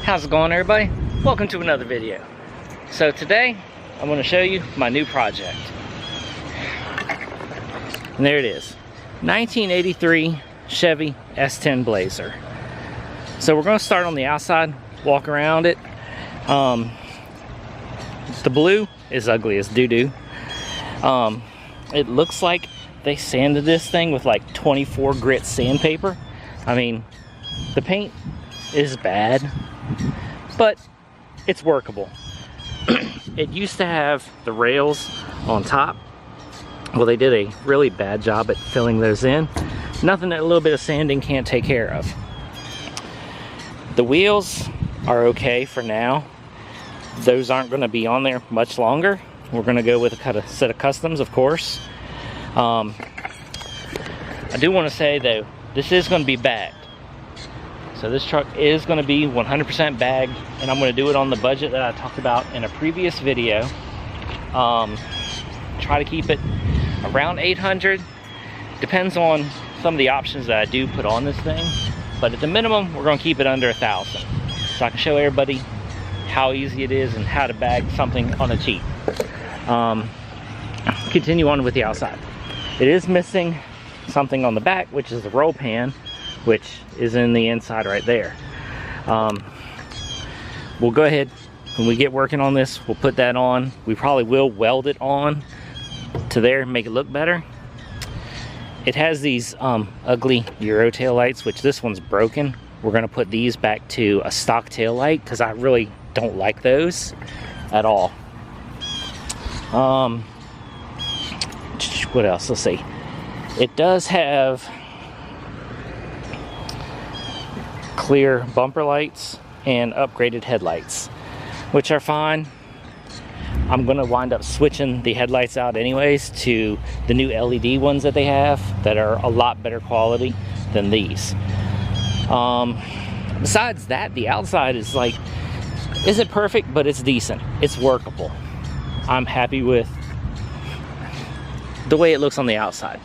How's it going, everybody? Welcome to another video. So today I'm going to show you my new project. And there it is, 1983 Chevy S10 Blazer. So we're going to start on the outside, walk around it. The blue is ugly as doo-doo. It looks like they sanded this thing with like 24 grit sandpaper. I mean, the paint is bad, but it's workable. It used to have the rails on top. Well, they did a really bad job at filling those in. Nothing that a little bit of sanding can't take care of. The wheels are okay for now. Those aren't going to be on there much longer. We're going to go with a set of customs, of course. I do want to say though, this is going to be bagged. So this truck is going to be 100% bagged, and I'm going to do it on the budget that I talked about in a previous video. Try to keep it around 800. Depends on some of the options that I do put on this thing, but at the minimum we're going to keep it under 1,000, so I can show everybody how easy it is and how to bag something on a cheap. Continue on with the outside. It is missing something on the back, which is the roll pan, which is in the inside right there. We'll go ahead, when we get working on this, we'll put that on. We probably will weld it on to there and make it look better. It has these ugly Euro tail lights, which this one's broken. We're gonna put these back to a stock tail light because I really don't like those at all. What else? Let's see. It does have clear bumper lights and upgraded headlights, which are fine. I'm gonna wind up switching the headlights out anyways to the new LED ones that they have that are a lot better quality than these. Besides that, the outside is like, isn't perfect, but it's decent. It's workable. I'm happy with the way it looks on the outside.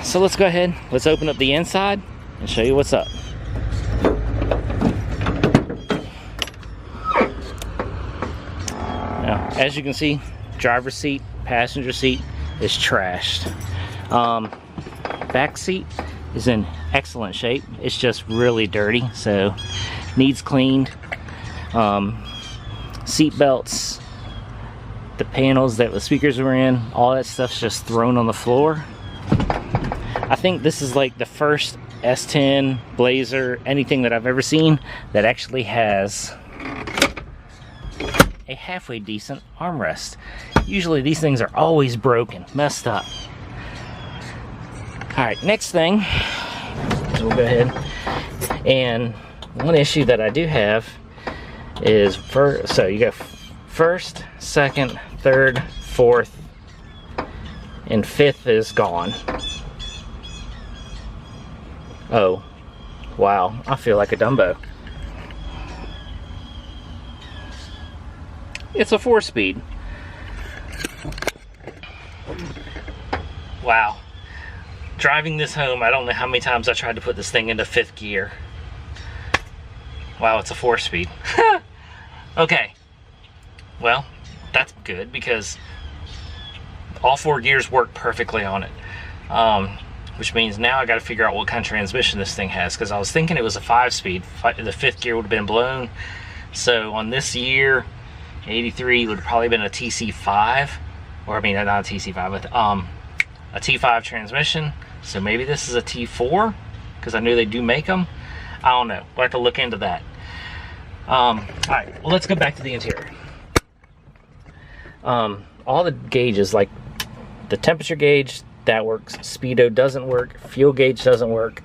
So let's go ahead, let's open up the inside and show you what's up. Now, as you can see, driver's seat, passenger seat is trashed. Back seat is in excellent shape. It's just really dirty, so needs cleaned. Seat belts, the panels that the speakers were in, all that stuff's just thrown on the floor. I think this is like the first S10 Blazer, anything that I've ever seen that actually has a halfway decent armrest. Usually these things are always broken, messed up. Alright, next thing, so we'll go ahead, and one issue that I do have is, so you got first, second, third, fourth, and fifth is gone. Oh, wow, I feel like a Dumbo. It's a 4-speed. Wow. Driving this home, I don't know how many times I tried to put this thing into 5th gear. Wow, it's a 4-speed. Okay. Well, that's good because all 4 gears work perfectly on it. Which means now I got to figure out what kind of transmission this thing has, because I was thinking it was a 5-speed. The 5th gear would have been blown. So on this year, 83 would have probably been a TC5, or I mean not a TC5, but a T5 transmission. So maybe this is a T4, because I knew they do make them. I don't know. We'll have to look into that. Alright, well, let's go back to the interior. All the gauges, like the temperature gauge, that works. Speedo doesn't work. Fuel gauge doesn't work.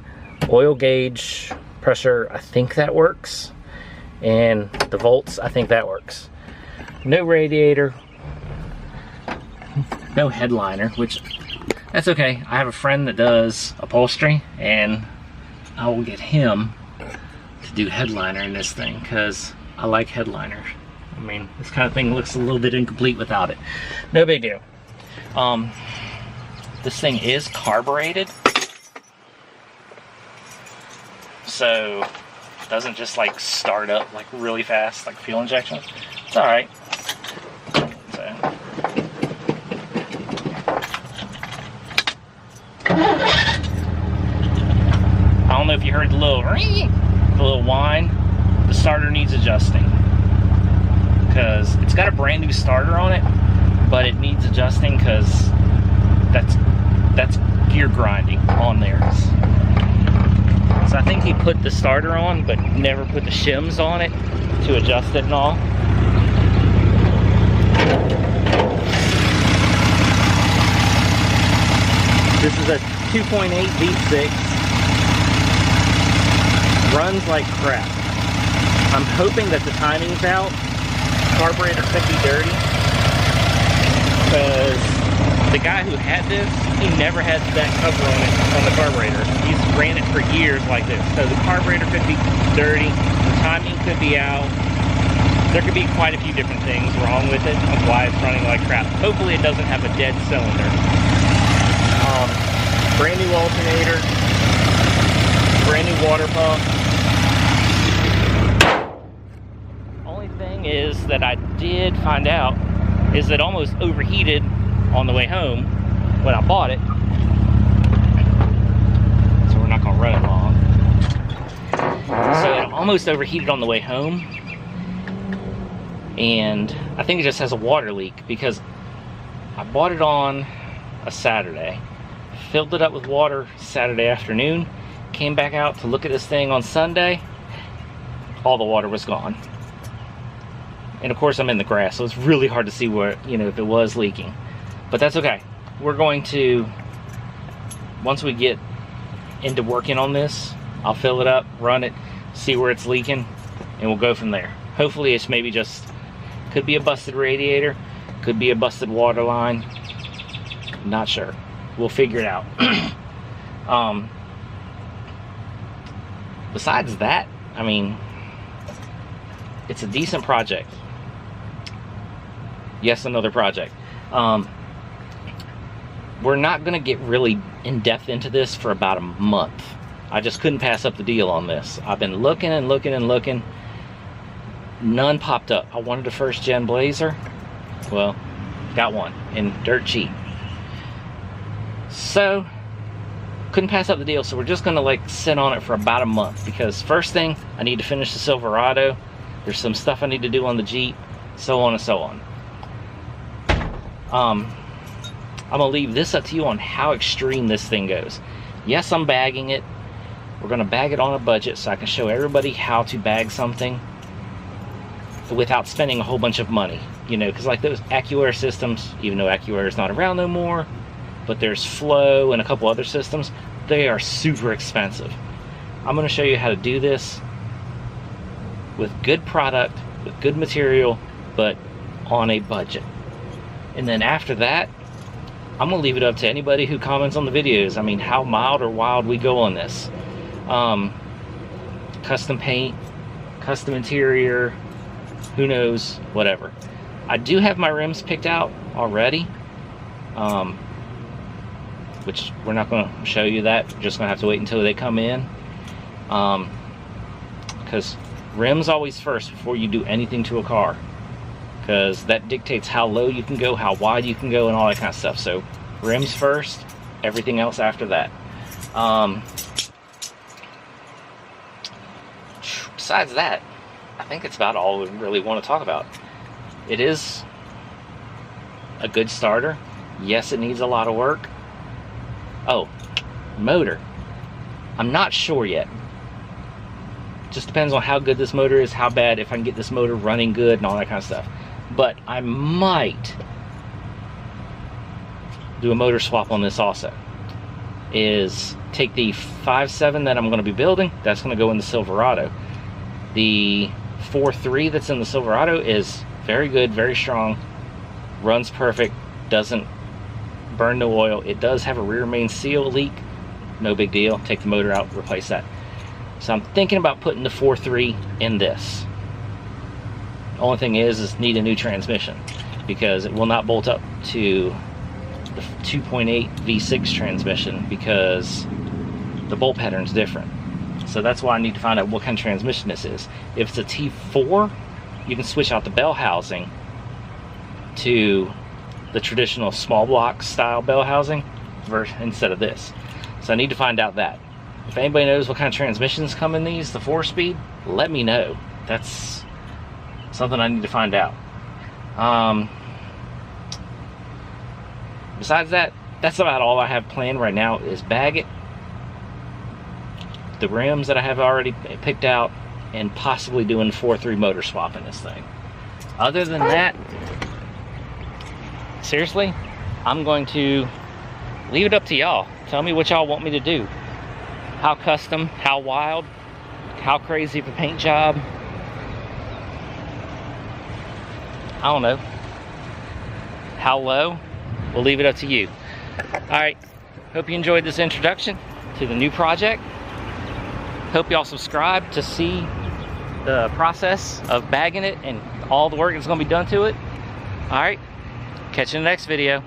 Oil gauge, pressure, I think that works. And the volts, I think that works. No radiator. No headliner, which, that's okay. I have a friend that does upholstery, and I will get him to do headliner in this thing, because I like headliners. I mean, this kind of thing looks a little bit incomplete without it. No big deal. This thing is carbureted, so doesn't just like start up like really fast, like fuel injection. It's all right. So. I don't know if you heard the little ring, the little whine. The starter needs adjusting because it's got a brand new starter on it, but it needs adjusting because that's gear grinding on there. So I think he put the starter on, but never put the shims on it to adjust it and all. This is a 2.8 V6. Runs like crap. I'm hoping that the timing's out. Carburetor could be dirty. Because the guy who had this, he never had that cover on it, on the carburetor. He's ran it for years like this. So the carburetor could be dirty, the timing could be out. There could be quite a few different things wrong with it of why it's running like crap. Hopefully it doesn't have a dead cylinder. Brand new alternator, brand new water pump. Only thing is that I did find out is it almost overheated on the way home when I bought it. So we're not gonna run it long. So it almost overheated on the way home. And I think it just has a water leak because I bought it on a Saturday, filled it up with water Saturday afternoon, came back out to look at this thing on Sunday, all the water was gone. And of course I'm in the grass, so it's really hard to see where, you know, if it was leaking. But that's okay. We're going to, once we get into working on this, I'll fill it up, run it, see where it's leaking, and we'll go from there. Hopefully it's maybe just, could be a busted radiator, could be a busted water line, not sure. We'll figure it out. Besides that, I mean, it's a decent project. Yes, another project. We're not gonna get really in-depth into this for about a month. I just couldn't pass up the deal on this. I've been looking and looking and looking. None popped up. I wanted a first gen Blazer. Well, got one, and dirt cheap. So, couldn't pass up the deal, so we're just gonna like sit on it for about a month because first thing, I need to finish the Silverado. There's some stuff I need to do on the Jeep, so on and so on. I'm gonna leave this up to you on how extreme this thing goes. Yes, I'm bagging it. We're gonna bag it on a budget so I can show everybody how to bag something without spending a whole bunch of money. You know, because like those AccuAir systems, even though AccuAir is not around no more, but there's Flow and a couple other systems, they are super expensive. I'm gonna show you how to do this with good product, with good material, but on a budget. And then after that, I'm gonna leave it up to anybody who comments on the videos. I mean, how mild or wild we go on this. Custom paint, custom interior, who knows, whatever. I do have my rims picked out already, which we're not gonna show you that. We're just gonna have to wait until they come in. Because rims always first before you do anything to a car. Because that dictates how low you can go, how wide you can go, and all that kind of stuff. So rims first, everything else after that. Besides that, I think it's about all we really want to talk about. It is a good starter. Yes, it needs a lot of work. Oh, motor. I'm not sure yet. Just depends on how good this motor is, how bad, if I can get this motor running good and all that kind of stuff. But I might do a motor swap on this also. Is take the 5.7 that I'm going to be building, that's going to go in the Silverado. The 4.3 that's in the Silverado is very good, very strong, runs perfect, doesn't burn no oil. It does have a rear main seal leak, no big deal. Take the motor out, replace that. So I'm thinking about putting the 4.3 in this. The only thing is need a new transmission because it will not bolt up to the 2.8 V6 transmission because the bolt pattern's different. So that's why I need to find out what kind of transmission this is. If it's a T4, you can switch out the bell housing to the traditional small block style bell housing instead of this. So I need to find out that. If anybody knows what kind of transmissions come in these, the 4-speed, let me know. That's something I need to find out. Besides that, that's about all I have planned right now is bag it, the rims that I have already picked out, and possibly doing 4.3 motor swap in this thing. Other than that, seriously, I'm going to leave it up to y'all. Tell me what y'all want me to do. How custom, how wild, how crazy of a paint job. I don't know. How low? We'll leave it up to you. Alright, hope you enjoyed this introduction to the new project. Hope y'all subscribe to see the process of bagging it and all the work that's going to be done to it. Alright, catch you in the next video.